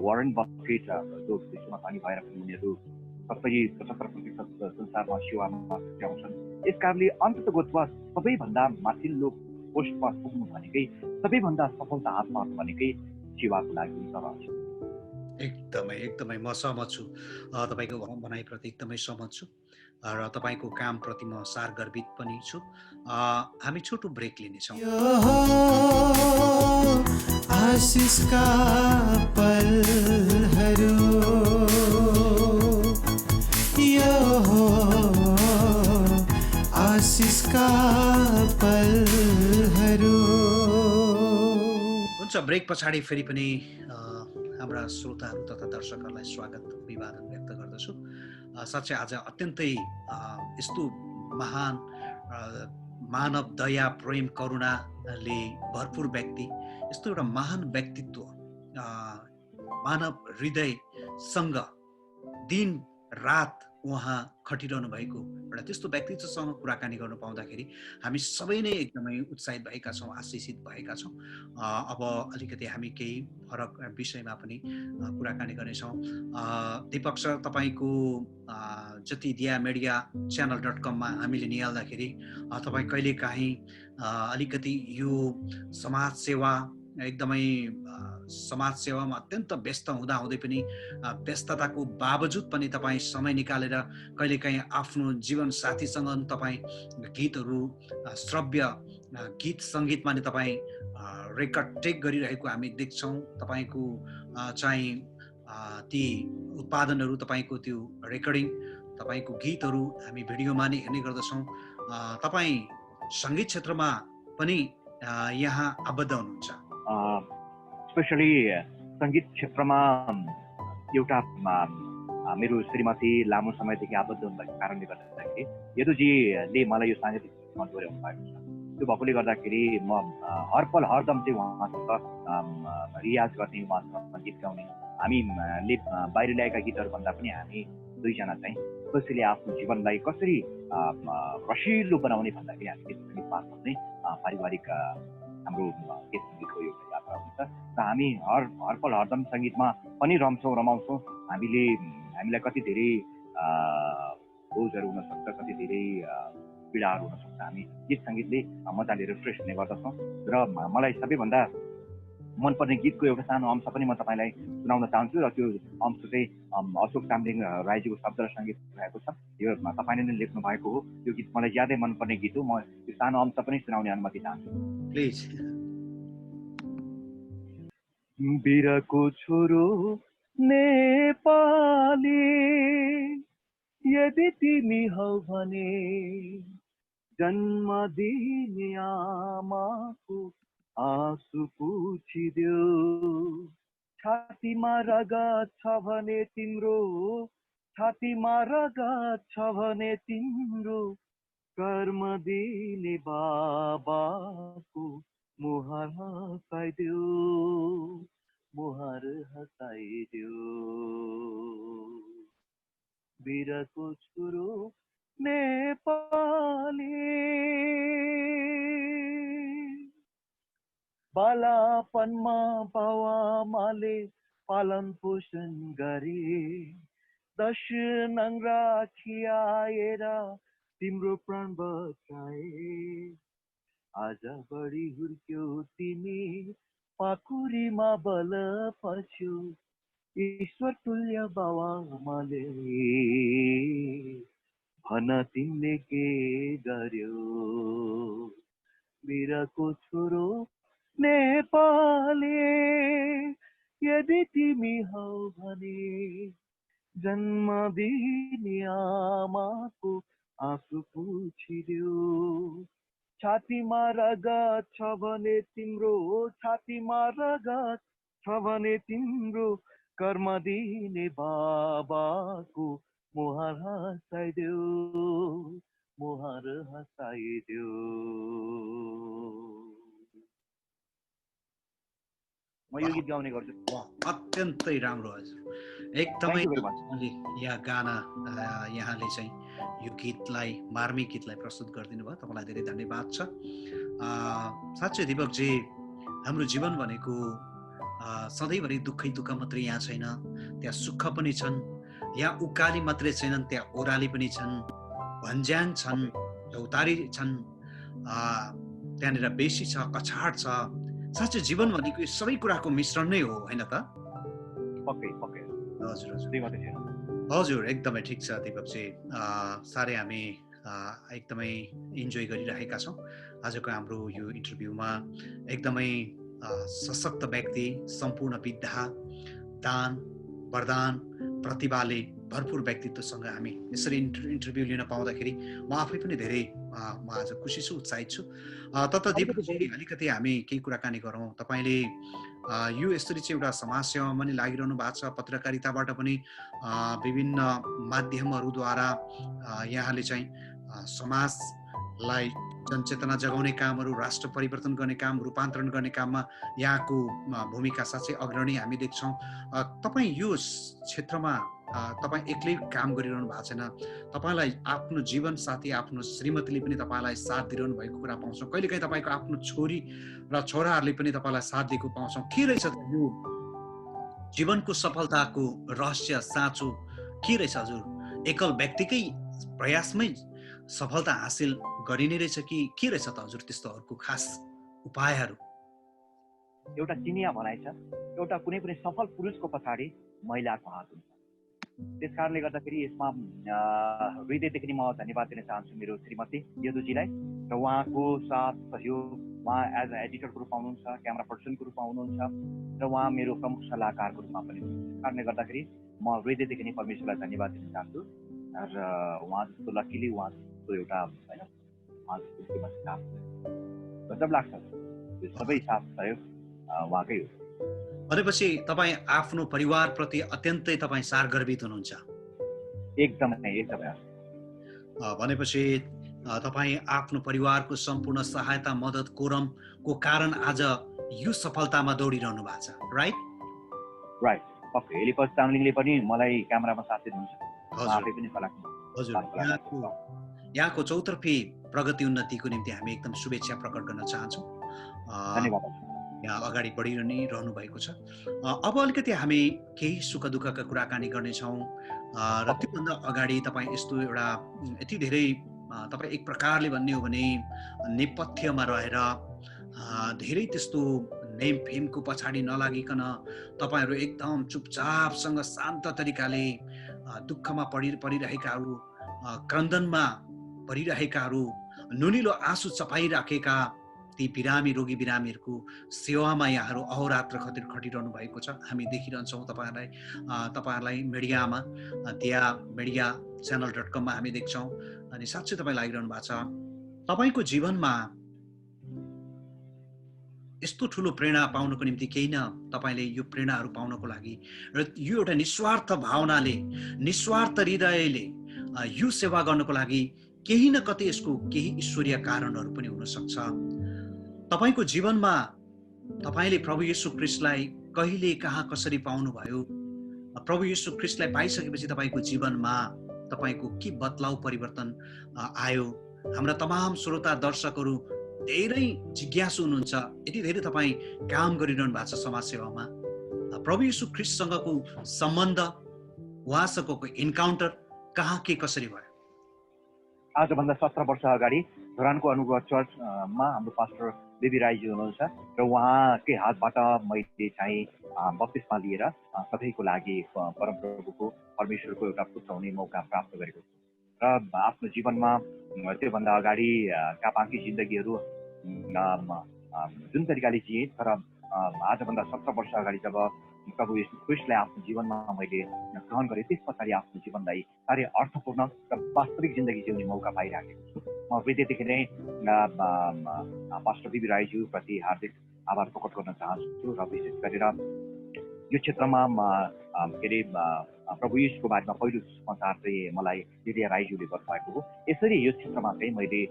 C: वारेन बफेट जो विश्वमा धनी भएर पनि उनीहरू 75% संसारमा सेवामा पुर्याउँछन्। यस कारणले अन्ततः सबैभन्दा माथिल्लो पोस्टमा पुग्नु भनेकै, सबैभन्दा सफलता हात पार्नु भनेकै सेवाको लागि रहन्छ।
B: एकदमै म सहमत छु, तपाईँको भनाइप्रति एकदमै सहमत छु र तपाईँको कामप्रति म सार गर्वित पनि छु। हामी छोटो ब्रेक लिनेछौँ।
A: आशिषका पलहरू यो हो आशिषका पलहरू।
B: हुन्छ, ब्रेक पछाडि फेरि पनि हाम्रा श्रोताहरू तथा दर्शकहरूलाई स्वागत अभिवादन व्यक्त गर्दछु। साँच्चै आज अत्यन्तै यस्तो महान मानव दया प्रेम करुणाले भरपूर व्यक्ति, यस्तो एउटा महान व्यक्तित्व, मानव हृदयसँग दिन रात उहाँ खटिरहनु भएको एउटा त्यस्तो व्यक्तित्वसँग कुराकानी गर्नु पाउँदाखेरि हामी सबै नै एकदमै उत्साहित भएका छौँ, आशिषित भएका छौँ। अब अलिकति हामी केही फरक विषयमा पनि कुराकानी गर्नेछौँ। दीपक सर, तपाईँको जति दिया मिडिया च्यानल.com मा हामीले निहाल्दाखेरि तपाईँ कहिलेकाहीँ अलिकति यो समाज सेवा एकदमै समाज सेवामा अत्यन्त व्यस्त हुँदाहुँदै पनि व्यस्तताको बावजुद पनि तपाईँ समय निकालेर कहिलेकाहीँ आफ्नो जीवन साथीसँग तपाईँ गीतहरू, श्रव्य गीत सङ्गीतमा नि तपाईँ रेकर्ड टेक गरिरहेको हामी देख्छौँ। तपाईँको चाहिँ ती उत्पादनहरू, तपाईँको त्यो रेकर्डिङ, तपाईँको गीतहरू हामी भिडियोमा नै हेर्ने गर्दछौँ। तपाईँ सङ्गीत क्षेत्रमा पनि यहाँ आबद्ध हुनुहुन्छ।
C: स्पेसली सङ्गीत क्षेत्रमा एउटा मेरो श्रीमती लामो समयदेखि आबद्ध हुनुभएको कारणले गर्दाखेरि यदुजीले मलाई यो साङ्गीतिक क्षेत्रमा डोर्याउनु भएको छ। त्यो भएकोले गर्दाखेरि म हरपल हरदम चाहिँ उहाँसँग रियाज गर्ने, उहाँसँग गीत गाउने। हामीले बाहिर ल्याएका गीतहरू भन्दा पनि हामी दुईजना चाहिँ कसैले आफ्नो जीवनलाई कसरी रसिलो बनाउने भन्दाखेरि हामी गीत सङ्गीत मार्फत नै पारिवारिक हाम्रो गीत सङ्गीतको एउटा यात्रा हुन्छ र हामी हरपल हरदम सङ्गीतमा पनि रमाउँछौँ। हामीलाई कति धेरै बोझहरू हुनसक्छ, कति धेरै पीडाहरू हुनसक्छ, हामी गीत सङ्गीतले मजाले रिफ्रेस हुने गर्दछौँ। र मलाई सबैभन्दा मनपर्ने गीतको एउटा सानो अंश पनि म तपाईँलाई सुनाउन चाहन्छु र त्यो अंश चाहिँ अशोक चामलिङ राईजीको शब्द र सङ्गीत रहेको छ। यो तपाईँले नै लेख्नु भएको हो। यो गीत मलाई ज्यादै मनपर्ने गीत हो। म यो सानो अंश पनि सुनाउने अनुमति चाहन्छु।
B: प्लिज।
C: बिरको छोरो नेपाली, यदि तिमी हौ भने जन्म दिने आमाको आँसु पुछिदेऊ। छातीमा रगत छ भने तिम्रो, छातीमा रगत छ भने तिम्रो, कर्म दिने बाबाको मुहार हँसाइदेऊ, मुहार हँसाइदेऊ। बिरको छोरो नेपाली, बालापनमा बाउआमाले पालन पोषण गरे, 10 नङ्ग्रा खियाएर तिम्रो प्राण बचाए। आज बढी हुर्क्यौ तिमी, पाखुरीमा बल पर्छौ, ईश्वर तुल्य बाउआमाले भन तिमीले के गर्यौ। बिरको छोरो नेपाली, यदि तिमी हौ भने जन्म दिने आमाको आँसु पुछिदेऊ। छातीमा रगत छ भने तिम्रो, छातीमा रगत छ भने तिम्रो, कर्म दिने बाबाको मुहार हँसाइदेऊ, मुहार हँसाइदेऊ। म यो गीत गाउने गर्छु।
B: अत्यन्तै राम्रो हजुर, एकदमै यहाँ गाना यहाँले चाहिँ यो गीतलाई, मार्मिक गीतलाई प्रस्तुत गरिदिनु भयो। तपाईँलाई धेरै धन्यवाद छ। साँच्चै दीपकजी, हाम्रो जीवन भनेको सधैँभरि दुःखै दुःख मात्रै यहाँ छैन, त्यहाँ सुख पनि छन्। यहाँ उकाली मात्रै छैनन्, त्यहाँ ओह्राली पनि छन्, भन्ज्याङ छन्, चौतारी छन्, त्यहाँनिर बेसी छ, कछाड छ। साँच्चै जीवन भनेको यो सबै कुराको मिश्रण नै हो, होइन त?
C: पक्कै पक्कै
B: हजुर हजुर, एकदमै ठिक छ दीपकजी। साह्रै हामी एकदमै इन्जोय गरिरहेका छौँ आजको हाम्रो यो इन्टरभ्यूमा। एकदमै सशक्त व्यक्ति, सम्पूर्ण विद्या, दान, वरदान प्रतिभाले भरपुर व्यक्तित्वसँग हामी यसरी इन्टरभ्यू लिन पाउँदाखेरि म आफै पनि धेरै म आज खुसी छु, उत्साहित छु। दिपकजी, अलिकति हामी केही कुराकानी गरौँ। तपाईँले यो यसरी चाहिँ एउटा समाजसेवामा पनि लागिरहनु भएको छ, पत्रकारिताबाट पनि विभिन्न माध्यमहरूद्वारा यहाँले चाहिँ समाजलाई जनचेतना जगाउने कामहरू, राष्ट्र परिवर्तन गर्ने काम, रूपान्तरण गर्ने काममा यहाँको भूमिका साँच्चै अग्रणी हामी देख्छौँ। तपाईँ यो क्षेत्रमा तपाईँ एक्लै काम गरिरहनु भएको छैन, तपाईँलाई आफ्नो जीवन साथी, आफ्नो श्रीमतीले पनि तपाईँलाई साथ दिइरहनु भएको कुरा पाउँछौँ। कहिलेकाहीँ तपाईँको आफ्नो छोरी र छोराहरूले पनि तपाईँलाई साथ दिएको पाउँछौँ। के रहेछ यो जीवनको सफलताको रहस्य, साँचो के रहेछ हजुर? एकल व्यक्तिकै प्रयासमै सफलता हासिल गरिने रहेछ कि के रहेछ त हजुर त्यस्तोहरूको खास उपायहरू?
C: एउटा चिनिया भनाइ छ, एउटा कुनै पनि सफल पुरुषको पछाडि महिलाको हात हुन्छ। त्यस कारणले गर्दाखेरि यसमा हृदयदेखि म धन्यवाद दिन चाहन्छु मेरो श्रीमती यदुजीलाई र उहाँको साथ सहयोग। उहाँ एज अ एडिटरको रूपमा हुनुहुन्छ, क्यामेरा पर्सनको रूपमा हुनुहुन्छ र उहाँ मेरो प्रमुख सल्लाहकारको रूपमा पनि हुनुहुन्छ। त्यस कारणले गर्दाखेरि म हृदयदेखि नै परमेश्वरलाई धन्यवाद दिन चाहन्छु र उहाँ जस्तो लकिली, उहाँ जस्तो एउटा होइन, उहाँ जस्तो साथ गजब लाग्छ। यो सबै साथ सहयोग उहाँकै हो।
B: भनेपछि तपाईँ आफ्नो परिवारप्रति अत्यन्तै तपाईँ सारगर्भित हुनुहुन्छ।
C: एकदमै एकदमै।
B: भनेपछि तपाईँ आफ्नो परिवारको सम्पूर्ण सहायता, मद्दत, कोरमको कारण आज यो सफलतामा दौडिरहनु भएको छ, राइट?
C: राइट। पक्कै एलिपस चामलिङले पनि मलाई क्यामेरामा साथ दिनुहुन्छ।
B: यहाँको चौतर्फी प्रगति उन्नतिको निम्ति हामी एकदम शुभेच्छा प्रकट गर्न चाहन्छौँ।
C: धन्यवाद।
B: यहाँ अगाडि बढिरहनु भएको छ। अब अलिकति हामी केही सुख दुःखका कुराकानी गर्नेछौँ र त्योभन्दा अगाडि तपाईँ यस्तो एउटा यति धेरै तपाईँ एक प्रकारले भन्ने हो भने नेपथ्यमा रहेर धेरै त्यस्तो नेम फेमको पछाडि नलागिकन तपाईँहरू एकदम चुपचापसँग शान्त तरिकाले दुःखमा परिरहेकाहरू, क्रन्दनमा परिरहेकाहरू, नुनिलो आँसु चपाइराखेका ती बिरामी, रोगी बिरामीहरूको सेवामा यहाँहरू अहोरात्र खटिरहनु भएको छ। हामी देखिरहन्छौँ तपाईँहरूलाई मिडियामा, दिया मिडिया च्यानल.com हामी देख्छौँ अनि साँच्चै तपाईँ लागिरहनु भएको छ। तपाईँको जीवनमा यस्तो ठुलो प्रेरणा पाउनको निम्ति केही न, तपाईँले यो प्रेरणाहरू पाउनको लागि र यो एउटा निस्वार्थ भावनाले, निस्वार्थ हृदयले यो सेवा गर्नको लागि केही न कतै यसको केही ईश्वरीय कारणहरू पनि हुन सक्छ। तपाईको जीवनमा तपाईले प्रभु येशू ख्रीष्टलाई कहिले कहाँ कसरी पाउनुभयो? प्रभु येशू ख्रीष्टलाई पाइसकेपछि तपाईको जीवनमा तपाईको के बदलाव परिवर्तन आयो? हाम्रा तमाम श्रोता दर्शकहरू धेरै जिज्ञासु हुनुहुन्छ। यति धेरै तपाईँ काम गरिरहनु भएको छ समाज सेवामा। प्रभु येशू ख्रीष्टसँगको सम्बन्ध, उहाँसँगको इन्काउन्टर कहाँ के कसरी भयो?
C: आजभन्दा 17 वर्ष अगाडि धरानको अनुभव चर्चमा हाम्रो पास्टर बेबी राईजी हुनुहुन्छ र उहाँकै हातबाट मैले चाहिँ बप्तिस्मा लिएर सबैको लागि परमप्रभुको परमेश्वरको एउटा पुत्र हुने मौका प्राप्त गरेको छु। र आफ्नो जीवनमा त्योभन्दा अगाडि कापाकी जिन्दगीहरू जुन तरिकाले जिएँ, तर आजभन्दा 17 वर्ष अगाडि जब प्रभु येशू ख्रीष्टलाई आफ्नो जीवनमा मैले ग्रहण गरेँ, त्यस पछाडि आफ्नो जीवनलाई साह्रै अर्थपूर्ण र वास्तविक जिन्दगी जिउने मौका पाइराखेको छु। म हृदयदेखि नै पास्टर बेबी राईज्यूप्रति हार्दिक आभार प्रकट गर्न चाहन्छु र विशेष गरेर यो क्षेत्रमा के अरे प्रभु येशूको बारेमा पहिलो समाचार चाहिँ मलाई दिदिया राईज्यूले गर्नुभएको हो। यसरी यो क्षेत्रमा चाहिँ मैले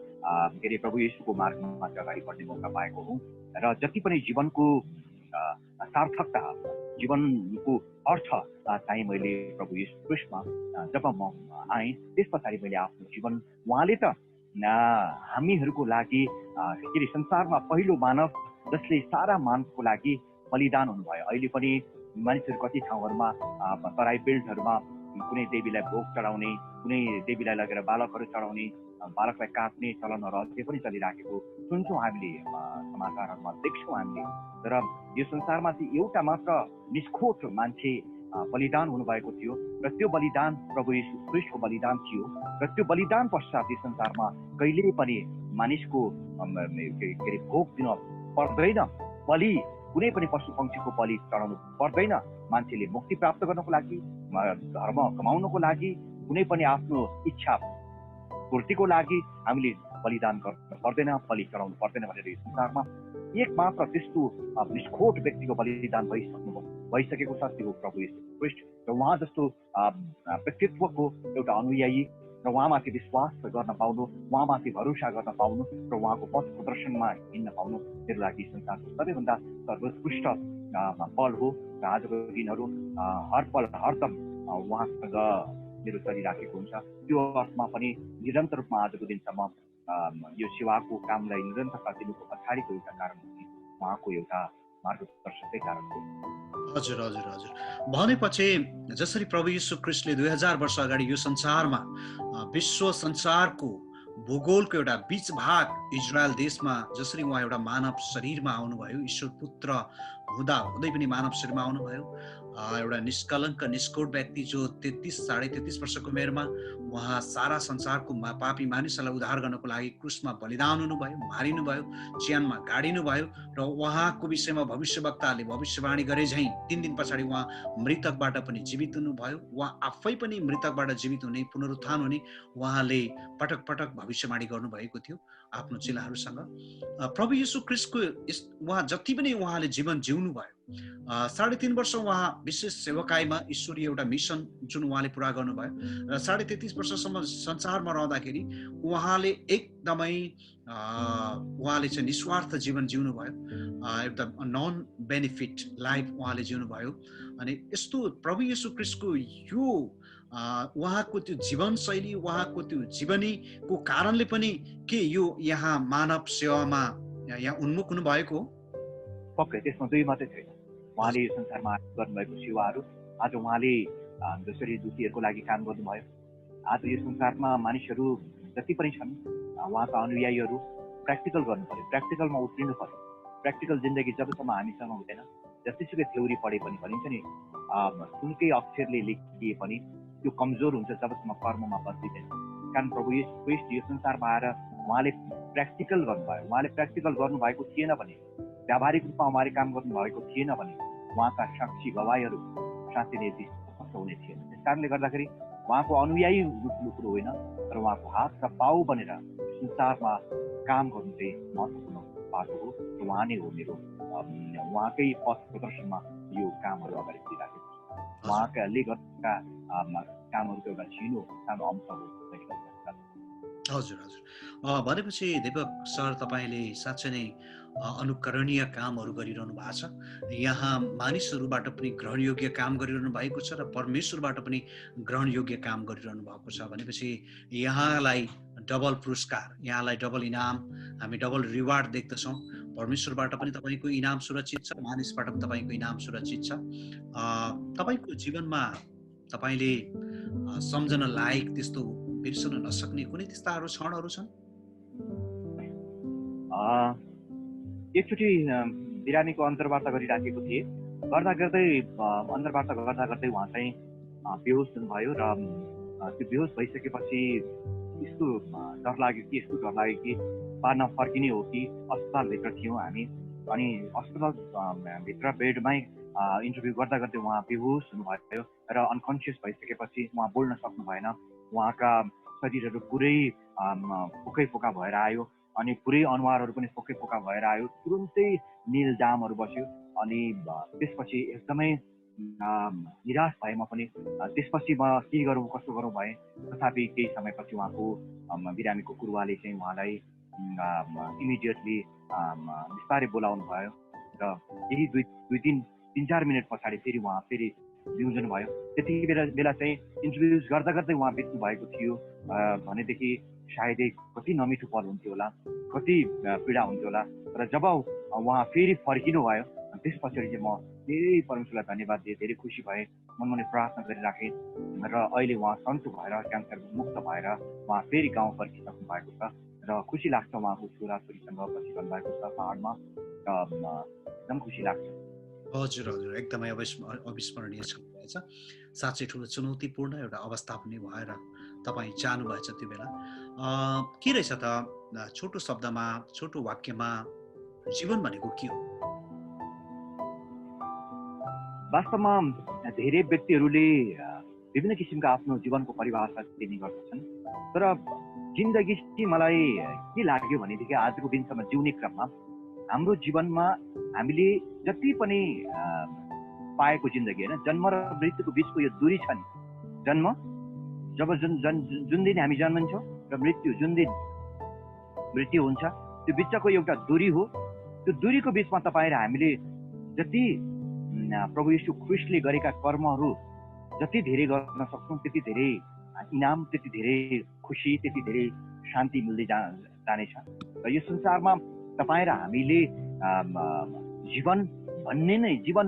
C: के अरे प्रभु येशूको मार्गमा अगाडि बढ्ने मौका पाएको हुँ र जति पनि जीवनको सार्थकता, जीवनको अर्थ चाहिँ मैले प्रभु येशू ख्रीष्टमा जब म आएँ, त्यस पछाडि मैले आफ्नो जीवन, उहाँले त हामीहरूको लागि के अरे संसारमा पहिलो मानव जसले सारा मानवको लागि बलिदान हुनुभयो। अहिले पनि मानिसहरू कति ठाउँहरूमा तराई बेल्टहरूमा कुनै देवीलाई भोग चढाउने, कुनै देवीलाई लगेर बालकहरू चढाउने, बालकलाई काट्ने चलनहरू अझै पनि चलिराखेको सुन्छौँ हामीले, समाचारहरूमा देख्छौँ हामीले। तर यो संसारमा चाहिँ एउटा मात्र निष्ठोर मान्छे बलिदान हुनुभएको थियो र त्यो बलिदान प्रभु येशू ख्रीष्टको बलिदान थियो र त्यो बलिदान पश्चात यो संसारमा कहिल्यै पनि मानिसको के अरे भोग दिन पर्दैन, बलिको कुनै पनि पशु पक्षीको बलि चढाउनु पर्दैन। मान्छेले मुक्ति प्राप्त गर्नको लागि, धर्म कमाउनको लागि, कुनै पनि आफ्नो इच्छा पूर्तिको लागि हामीले बलिदान गर्नु पर्दैन, बलि चढाउनु पर्दैन भनेर यो संसारमा एक मात्र त्यस्तो निष्ठोर व्यक्तिको बलिदान भइसकेको छ, त्यो प्रभु येशू ख्रीष्ट। र उहाँ जस्तो व्यक्तित्वको एउटा अनुयायी र उहाँमाथि विश्वास गर्न पाउनु, उहाँमाथि भरोसा गर्न पाउनु र उहाँको पथ प्रदर्शनमा हिँड्न पाउनु मेरो लागि संसारको सबैभन्दा सर्वोत्कृष्ट पल हो। र आजको दिनहरू हर पल हरदम उहाँसँग मेरो चलिराखेको हुन्छ। त्यो अर्थमा पनि निरन्तर रूपमा आजको दिनसम्म यो सेवाको कामलाई निरन्तरता दिनुको पछाडिको एउटा कारण उहाँको एउटा मार्गदर्शनकै कारण हो।
B: हजुर हजुर हजुर भनेपछि जसरी प्रभु येशू ख्रीष्टले 2000 वर्ष अगाडि यो संसारमा विश्व संसारको भूगोलको एउटा बीच भाग इजरायल देशमा जसरी उहाँ एउटा मानव शरीरमा आउनुभयो, ईश्वर पुत्र हुँदा हुँदै पनि मानव शरीरमा आउनुभयो, एउटा निष्कलङ्क निष्कोट व्यक्ति जो 33-33.5 वर्षको उमेरमा उहाँ सारा संसारको पापी मानिसहरूलाई उद्धार गर्नको लागि क्रुसमा बलिदान हुनुभयो, मारिनुभयो, चियानमा गाडिनुभयो र उहाँको विषयमा भविष्यवक्ताले भविष्यवाणी गरे झैँ 3 दिन पछाडि उहाँ मृतकबाट पनि जीवित हुनुभयो। उहाँ आफै पनि मृतकबाट जीवित हुने, पुनरुत्थान हुने उहाँले पटक पटक भविष्यवाणी गर्नुभएको थियो आफ्नो चेलाहरूसँग। प्रभु येशू ख्रीष्टको उहाँ जति पनि उहाँले जीवन जिउनु भयो, 3.5 वर्ष उहाँ विशेष सेवकाईमा ईश्वरीय एउटा मिसन जुन उहाँले पुरा गर्नुभयो र 33.5 वर्षसम्म संसारमा रहँदाखेरि उहाँले एकदमै उहाँले चाहिँ निस्वार्थ जीवन जिउनु भयो, एकदम नन बेनिफिट लाइफ उहाँले जिउनु भयो। अनि यस्तो प्रभु येशू ख्रीष्टको यो उहाँको त्यो जीवनशैली, उहाँको त्यो जीवनीको कारणले पनि के यो यहाँ मानव सेवामा यहाँ उन्मुख हुनु भएको हो?
C: पक्कै त्यसमा दुई मात्रै छैन। उहाँले यो संसारमा गर्नुभएको सेवाहरू आज उहाँले जसरी दुखीहरूको लागि काम गर्नुभयो, आज यो संसारमा मानिसहरू जति पनि छन् उहाँका अनुयायीहरू प्र्याक्टिकल गर्नु पर्यो, प्र्याक्टिकलमा उत्रिनु पर्यो। प्र्याक्टिकल जिन्दगी जबसम्म हामीसँग हुँदैन, जतिसुकै थ्योरी पढे पनि भनिन्छ नि सुनकै अक्षरले लेखिए पनि त्यो कमजोर हुन्छ जबसम्म कर्ममा बदलिँदैन। कारण प्रभु येशू ख्रीष्ट यो संसारमा आएर उहाँले प्र्याक्टिकल गर्नुभयो। उहाँले प्र्याक्टिकल गर्नुभएको थिएन भने, व्यावहारिक रूपमा उहाँले काम गर्नुभएको थिएन भने उहाँका साक्षी गवाईहरू साँच्चै नै विश्वस्त हुने थिएन। त्यस कारणले गर्दाखेरि उहाँको अनुयायी रूपले कुरो होइन, तर उहाँको हात र पाउ बनेर संसारमा काम गर्नु चाहिँ महत्त्वपूर्ण बाटो हो। र उहाँ नै हो मेरो उहाँकै पथ प्रदर्शनमा यो कामहरू अगाडि बढिरहेको छ। उहाँले गरेका कामहरूको एउटा झिनो सानो अंश हो।
B: हजुर हजुर भनेपछि दीपक सर तपाईँले साँच्चै नै अनुकरणीय कामहरू गरिरहनु भएको छ। यहाँ मानिसहरूबाट पनि ग्रहणयोग्य काम गरिरहनु भएको छ र परमेश्वरबाट पनि ग्रहणयोग्य काम गरिरहनु भएको छ भनेपछि यहाँलाई डबल पुरस्कार, यहाँलाई डबल इनाम, हामी डबल रिवार्ड देख्दछौँ। परमेश्वरबाट पनि तपाईँको इनाम सुरक्षित छ, मानिसबाट पनि तपाईँको इनाम सुरक्षित छ। तपाईँको जीवनमा तपाईँले सम्झन लायक त्यस्तो बिर्सन नसक्ने कुनै त्यस्ताहरू क्षणहरू छन्?
C: एकचोटि बिरामीको अन्तर्वार्ता गरिराखेको थिएँ। अन्तर्वार्ता गर्दा गर्दै उहाँ चाहिँ बेहोस हुनुभयो र त्यो बेहोस भइसकेपछि यस्तो डर लाग्यो कि पार्न फर्किने हो कि अस्पतालभित्र थियौँ हामी। अनि अस्पतालभित्र बेडमै इन्टरभ्यू गर्दा गर्दै उहाँ बेहोस हुनुभयो र अनकन्सियस भइसकेपछि उहाँ बोल्न सक्नु भएन। उहाँका शरीरहरू पुरै फोकै भएर आयो अनि पुरै अनुहारहरू पनि फोकै भएर आयो। तुरुन्तै नील जामहरू बस्यो। अनि त्यसपछि एकदमै निराश भए म पनि। त्यसपछि म के गरौँ कसो गरौँ भएँ। तथापि केही समयपछि उहाँको बिरामीको गुरुवाले चाहिँ उहाँलाई इमिडिएटली बिस्तारै बोलाउनु भयो र यही 3-4 मिनट पछाडि फेरि उहाँ फेरि बिउजनु भयो। त्यति बेला चाहिँ इन्टरभ्युज गर्दा गर्दै उहाँ बित्नु भएको थियो भनेदेखि सायदै कति नमिठो पल हुन्थ्यो होला, कति पीडा हुन्थ्यो होला। तर जब उहाँ फेरि फर्किनु भयो त्यस पछाडि चाहिँ म धेरै परमेश्वरलाई धन्यवाद दिएँ, धेरै खुसी भएँ, मनमनै प्रार्थना गरिराखेँ र अहिले उहाँ सन्चो भएर क्यान्सर मुक्त भएर उहाँ फेरि गाउँ फर्किसक्नु भएको छ र खुसी लाग्छ। उहाँको छोराछोरीसँग पछि भन्नुभएको छ पाहाडमा र एकदम खुसी लाग्छ।
B: हजुर हजुर एकदमै अविस्मरणीय छ। साँच्चै ठुलो चुनौतीपूर्ण एउटा अवस्था पनि भएर तपाईँ जानुभएछ त्यो बेला। के रहेछ त छोटो शब्दमा, छोटो वाक्यमा जीवन भनेको के हो?
C: वास्तवमा धेरै व्यक्तिहरूले विभिन्न किसिमका आफ्नो जीवनको परिभाषा दिने गर्दछन्। तर जिन्दगी चाहिँ मलाई के लाग्यो भनेदेखि आजको दिनसम्म जिउने क्रममा हाम्रो जीवनमा हामीले जति पनि पाएको जिन्दगी होइन, जन्म र मृत्युको बिचको यो दूरी छ नि, जन्म जब जुन दिन हामी जन्मन्छौँ र मृत्यु जुन दिन मृत्यु हुन्छ, त्यो बिचको एउटा दूरी हो। त्यो दूरीको बिचमा तपाईँ र हामीले जति प्रभु यीशु ख्रिस्टले गरेका कर्महरू जति धेरै गर्न सक्छौँ, त्यति धेरै इनाम, त्यति धेरै खुसी, त्यति धेरै शान्ति मिल्दै जानेछ। र यो संसारमा तपाईँ र हामीले जीवन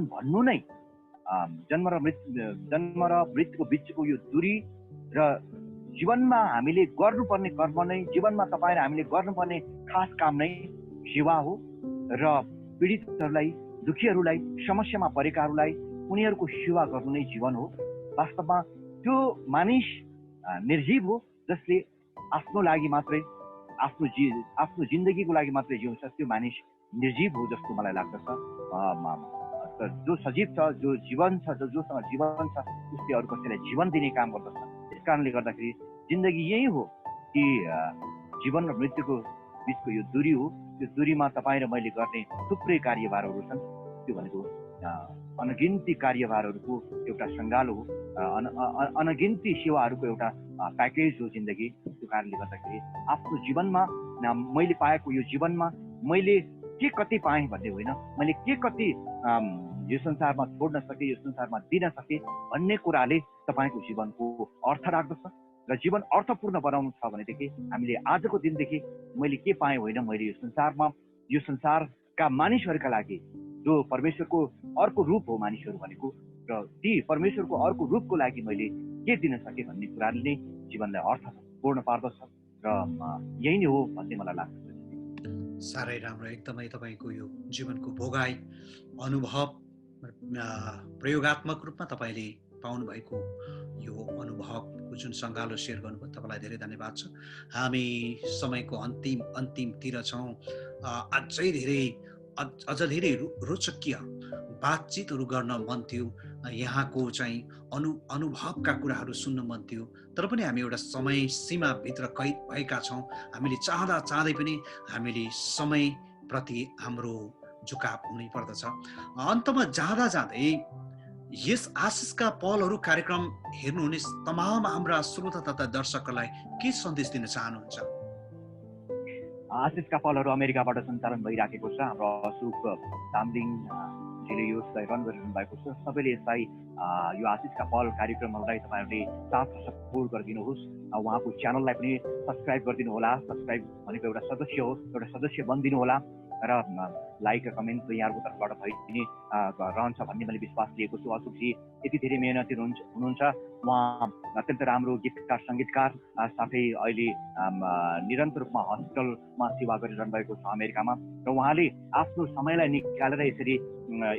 C: भन्नु नै जन्म र मृत्युको बिचको यो दूरी र जीवनमा हामीले गर्नुपर्ने कर्म नै, जीवनमा तपाईँ र हामीले गर्नुपर्ने खास काम नै सेवा हो। र पीडितहरूलाई, दुखीहरूलाई, समस्यामा परेकाहरूलाई उनीहरूको सेवा गर्नु नै जीवन हो। वास्तवमा त्यो मानिस निर्जीव हो जसले आफ्नो लागि मात्रै, आफ्नो जिन्दगीको लागि मात्रै जिउँछ। त्यो मानिस निर्जीव हो जस्तो मलाई लाग्दछ। जो सजीव छ, जो जीवन छ, जोसँग जीवन छ, उसले अरू कसैलाई जीवन दिने काम गर्दछ। त्यस कारणले गर्दाखेरि जिन्दगी यही हो कि जीवन र मृत्युको बिचको यो दूरी हो। त्यो दूरीमा तपाईँ र मैले गर्ने थुप्रै कार्यभारहरू छन्। त्यो भनेको अनगिन्ती कार्यभारहरूको एउटा सङ्गालो हो, अनगिन्ती सेवाहरूको एउटा प्याकेज हो जिन्दगी। त्यो कारणले गर्दाखेरि आफ्नो जीवनमा मैले पाएको यो जीवनमा मैले के कति पाएँ भन्ने होइन, मैले के कति यो संसारमा छोड्न सकेँ, यो संसारमा दिन सकेँ भन्ने कुराले तपाईँको जीवनको अर्थ राख्दछ। र जीवन अर्थपूर्ण बनाउनु छ भनेदेखि हामीले आजको दिनदेखि मैले के पाएँ होइन, मैले यो संसारका मानिसहरूका लागि जो परमेश्वरको अर्को रूप हो मानिसहरू भनेको, र ती परमेश्वरको अर्को रूपको लागि मैले के दिन सकेँ भन्ने कुराले नै जीवनलाई अर्थपूर्ण पार्दछ। र यही नै हो भन्ने मलाई लाग्छ।
B: साह्रै राम्रो, एकदमै तपाईँको यो जीवनको भोगाई अनुभव प्रयोगात्मक रूपमा तपाईँले पाउनुभएको यो अनुभवको जुन सङ्गालो सेयर गर्नुभयो, तपाईँलाई धेरै धन्यवाद छ। हामी समयको अन्तिमतिर छौँ। अझ धेरै रोचकीय बातचितहरू गर्न मन थियो, यहाँको चाहिँ अनुभवका कुराहरू सुन्न मन थियो। तर पनि हामी एउटा समय सीमाभित्र कैद भएका छौँ। हामीले चाहँदै पनि हामीले समयप्रति हाम्रो झुकाव हुनै पर्दछ। अन्तमा जाँदै यस आशिषका पलहरू कार्यक्रम हेर्नुहुने तमाम हाम्रा श्रोता तथा दर्शकहरूलाई के सन्देश दिन चाहनुहुन्छ?
C: आशिषका पलहरू अमेरिकाबाट सञ्चालन भइराखेको छ। हाम्रो अशोक ताम्लिङजीले यसलाई रन गरिरहनु भएको छ। सबैले यसलाई यो आशिषका पल कार्यक्रमहरूलाई तपाईँहरूले साथ सपोर्ट गरिदिनुहोस्। उहाँको च्यानललाई पनि सब्सक्राइब गरिदिनु होला। सब्सक्राइब भनेको एउटा सदस्य हो, एउटा सदस्य बनिदिनु होला। र लाइक र कमेन्ट यहाँहरूको तर्फबाट भइदिने रहन्छ भन्ने मैले विश्वास लिएको छु। अशोकजी यति धेरै मेहनती हुनुहुन्छ। उहाँ अत्यन्त राम्रो गीतकार, सङ्गीतकार, साथै अहिले निरन्तर रूपमा हस्पिटलमा सेवा गरिरहनु भएको छ अमेरिकामा। र उहाँले आफ्नो समयलाई निकालेर यसरी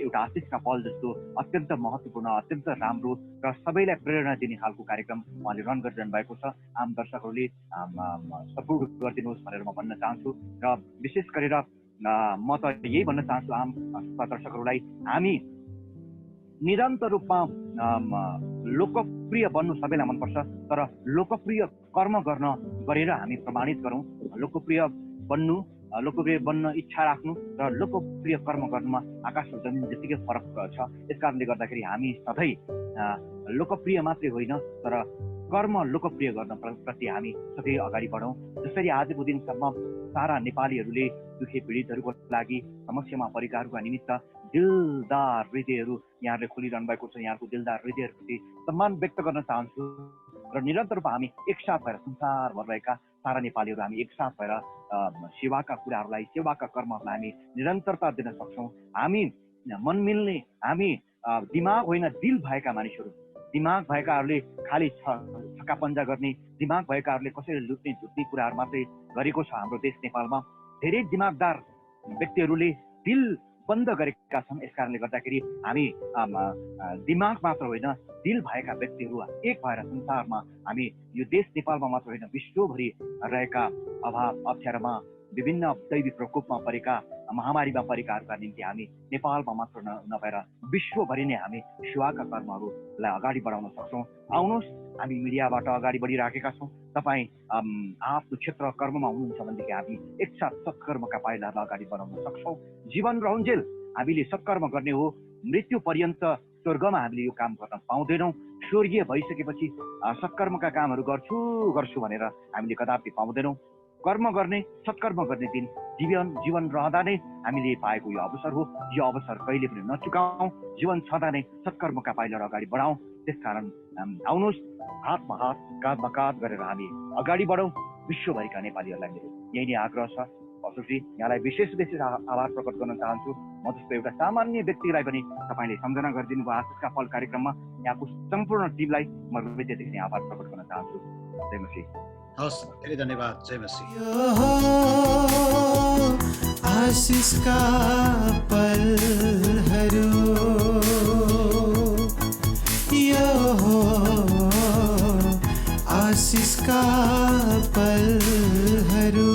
C: एउटा आशिषका पल जस्तो अत्यन्त महत्त्वपूर्ण, अत्यन्त राम्रो र सबैलाई प्रेरणा दिने खालको कार्यक्रम उहाँले रन गरिरहनु भएको छ। आम दर्शकहरूले सपोर्ट गरिदिनुहोस् भनेर म भन्न चाहन्छु। र विशेष गरेर म त यही भन्न चाहन्छु आम दर्शकहरूलाई, हामी निरन्तर रूपमा लोकप्रिय बन्नु सबैलाई मनपर्छ, तर लोकप्रिय कर्म गरेर हामी प्रमाणित गरौँ। लोकप्रिय बन्न इच्छा राख्नु र लोकप्रिय कर्म गर्नुमा आकाश र जमिन जतिकै फरक छ। यस कारणले गर्दाखेरि हामी सधैँ लोकप्रिय मात्रै होइन, तर कर्म लोकप्रिय गर्न प्रति हामी सधैँ अगाडि बढौँ। जसरी आजको दिनसम्म सारा नेपालीहरूले दुखी पीडितहरूको लागि, समस्यामा परेकाहरूका निमित्त दिलदार हृदयहरू यहाँहरूले खोलिरहनु भएको छ। यहाँको दिलदार हृदयहरूप्रति सम्मान व्यक्त गर्न चाहन्छु। र निरन्तर रूपमा हामी एकसाथ भएर संसारभर रहेका सारा नेपालीहरू हामी एकसाथ भएर सेवाका कुराहरूलाई, सेवाका कर्महरूलाई हामी निरन्तरता दिन सक्छौँ। हामी मन मिल्ने, हामी दिमाग होइन दिल भएका मानिसहरू, दिमाग भएकाहरूले खालि छक्कापन्जा गर्ने, दिमाग भएकाहरूले कसैले लुट्ने झुट्ने कुराहरू मात्रै गरेको छ हाम्रो देश नेपालमा। धेरै दिमागदार व्यक्तिहरूले दिल बन्द गरेका छन्। यस कारणले गर्दाखेरि हामी दिमाग मात्र होइन, दिल भएका व्यक्तिहरू एक भएर संसारमा हामी यो देश नेपालमा मात्र होइन, विश्वभरि रहेका अभाव अप्ठ्यारोमा, विभिन्न दैवी प्रकोपमा परेका महामारीमा परेकाहरूका निम्ति हामी नेपालमा मात्र नभएर विश्वभरि नै हामी सेवाका कर्महरूलाई अगाडि बढाउन सक्छौँ। आउनुहोस्, हामी मिडियाबाट अगाडि बढिराखेका छौँ। तपाईँ आफ्नो क्षेत्र कर्ममा हुनुहुन्छ भनेदेखि हामी एकसाथ सत्कर्मका पाइलाहरूलाई अगाडि बढाउन सक्छौँ। जीवन रहन्जेल हामीले सत्कर्म गर्ने हो। मृत्यु पर्यन्त स्वर्गमा हामीले यो काम गर्न पाउँदैनौँ। स्वर्गीय भइसकेपछि सत्कर्मका कामहरू गर्छु भनेर हामीले कदापि पाउँदैनौँ। कर्म गर्ने, सत्कर्म गर्ने दिन जीवन रहँदा नै हामीले पाएको यो अवसर हो। यो अवसर कहिले पनि नचुकाउँ। जीवन छँदा नै सत्कर्मका पाइलाहरू अगाडि बढाउँ। त्यसकारण आउनुहोस्, हातमा हात, काँधमा काँध गरेर हामी अगाडि बढौँ। विश्वभरिका नेपालीहरूलाई मेरो यही नै आग्रह छ। अशोकजी, यहाँलाई विशेष आभार प्रकट गर्न चाहन्छु। म जस्तो एउटा सामान्य व्यक्तिलाई पनि तपाईँले सम्झना गरिदिनु भयो आशिषका फल कार्यक्रममा। यहाँको सम्पूर्ण टिमलाई म हृदयदेखि नै आभार प्रकट गर्न चाहन्छु। जय मसीह।
B: हस्, धेरै धन्यवाद। जय मसीह।
A: यो हो आशिषका पलहरू, यो हो आशिषका पलहरू।